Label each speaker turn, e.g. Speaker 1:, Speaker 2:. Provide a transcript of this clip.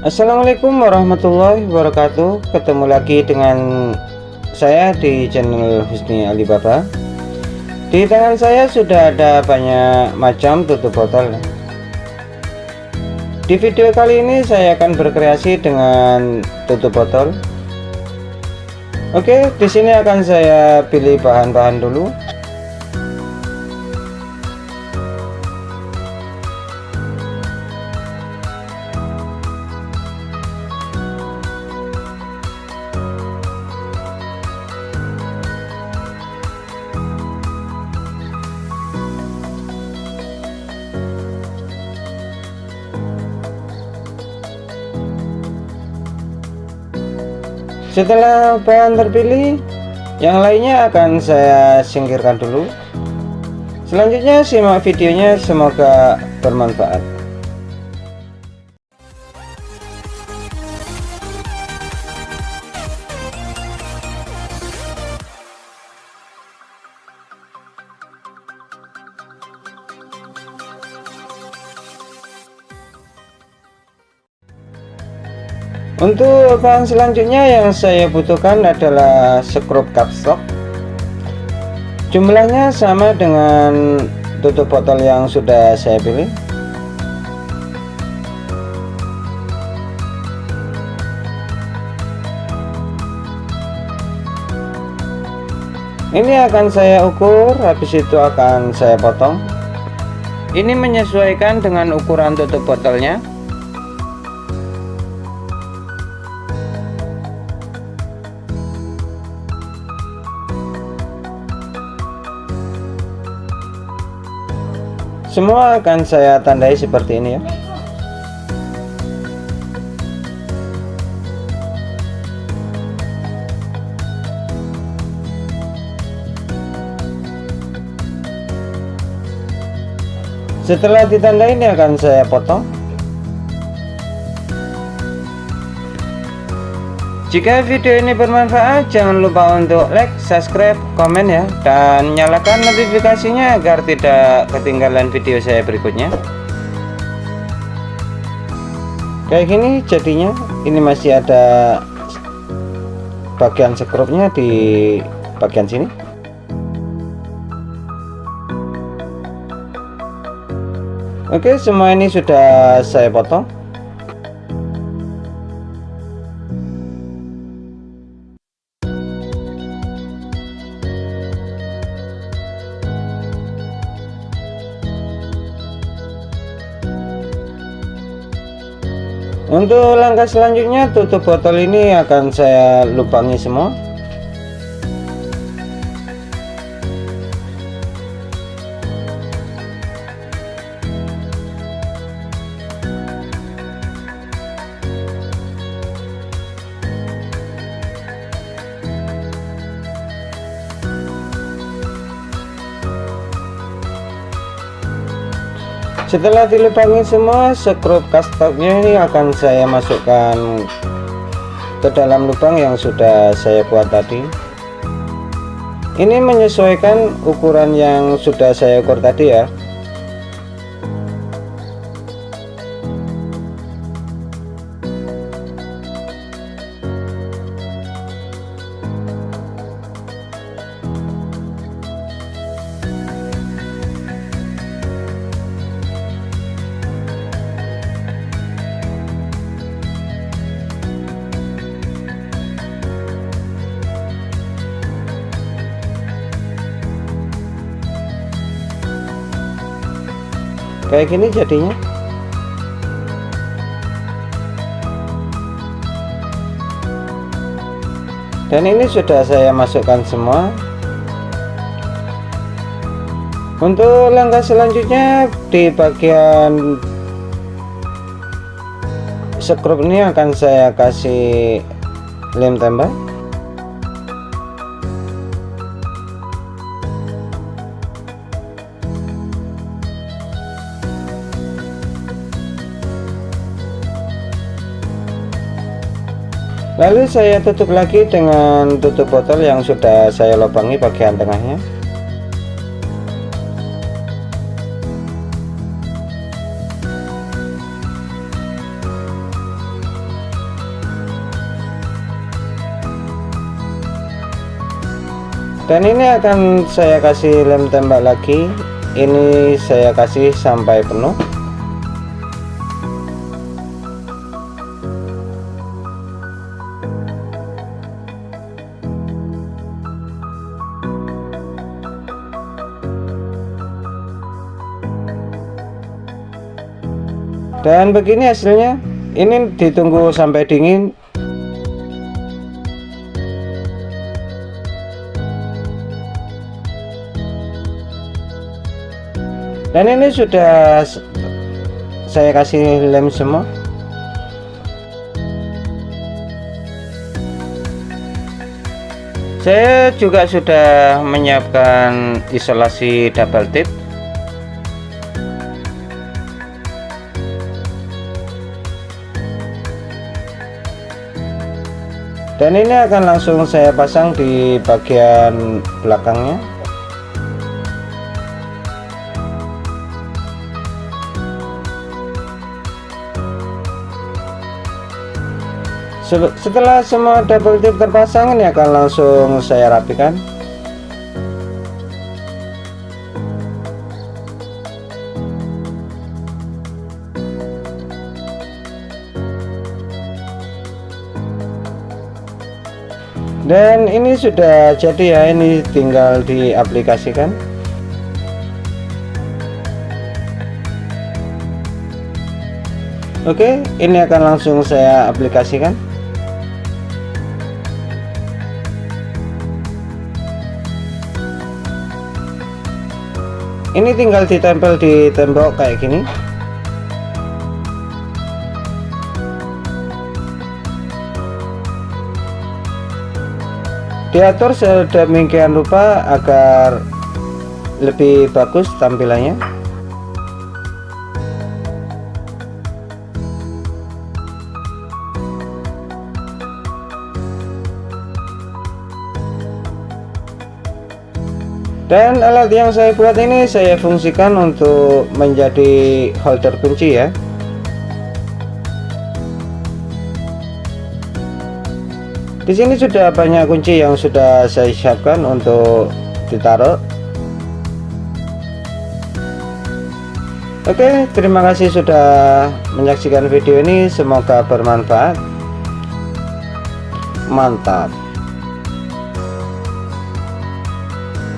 Speaker 1: Assalamualaikum warahmatullahi wabarakatuh. Ketemu lagi dengan saya di channel Husni Alibaba. Di tangan saya sudah ada banyak macam tutup botol. Di video kali ini saya akan berkreasi dengan tutup botol. Oke, di sini akan saya pilih bahan-bahan dulu. Setelah bahan terpilih, yang lainnya akan saya singkirkan dulu. Selanjutnya simak videonya, semoga bermanfaat. Untuk bahan selanjutnya yang saya butuhkan adalah skrup kapslok. Jumlahnya sama dengan tutup botol yang sudah saya pilih. Ini akan saya ukur, habis itu akan saya potong. Ini menyesuaikan dengan ukuran tutup botolnya. Semua akan saya tandai seperti ini ya. Setelah ditandai, ini akan saya potong. Jika video ini bermanfaat, jangan lupa untuk like, subscribe, komen ya, dan nyalakan notifikasinya agar tidak ketinggalan video saya berikutnya. Kayak gini jadinya. Ini masih ada bagian skrupnya di bagian sini. Oke, semua ini sudah saya potong. Untuk langkah selanjutnya, tutup botol ini akan saya lubangi semua. Setelah dilubangi semua, skrup kapsloknya ini akan saya masukkan ke dalam lubang yang sudah saya buat tadi. Ini menyesuaikan ukuran yang sudah saya ukur tadi ya. Kayak gini jadinya. Dan ini sudah saya masukkan semua. Untuk langkah selanjutnya, di bagian skrup ini akan saya kasih lem tembak. Lalu saya tutup lagi dengan tutup botol yang sudah saya lubangi bagian tengahnya. Dan ini akan saya kasih lem tembak lagi. Ini saya kasih sampai penuh. Dan begini hasilnya. Ini ditunggu sampai dingin. Dan ini sudah saya kasih lem semua. Saya juga sudah menyiapkan isolasi double tip. Dan ini akan langsung saya pasang di bagian belakangnya. Setelah semua double tip terpasang, ini akan langsung saya rapikan. Dan ini sudah jadi ya, ini tinggal diaplikasikan. Oke, ini akan langsung saya aplikasikan. Ini tinggal ditempel di tembok kayak gini. Diatur sedemikian rupa agar lebih bagus tampilannya. Dan alat yang saya buat ini saya fungsikan untuk menjadi holder kunci ya. Di sini sudah banyak kunci yang sudah saya siapkan untuk ditaruh. Oke, terima kasih sudah menyaksikan video ini, semoga bermanfaat. Mantap.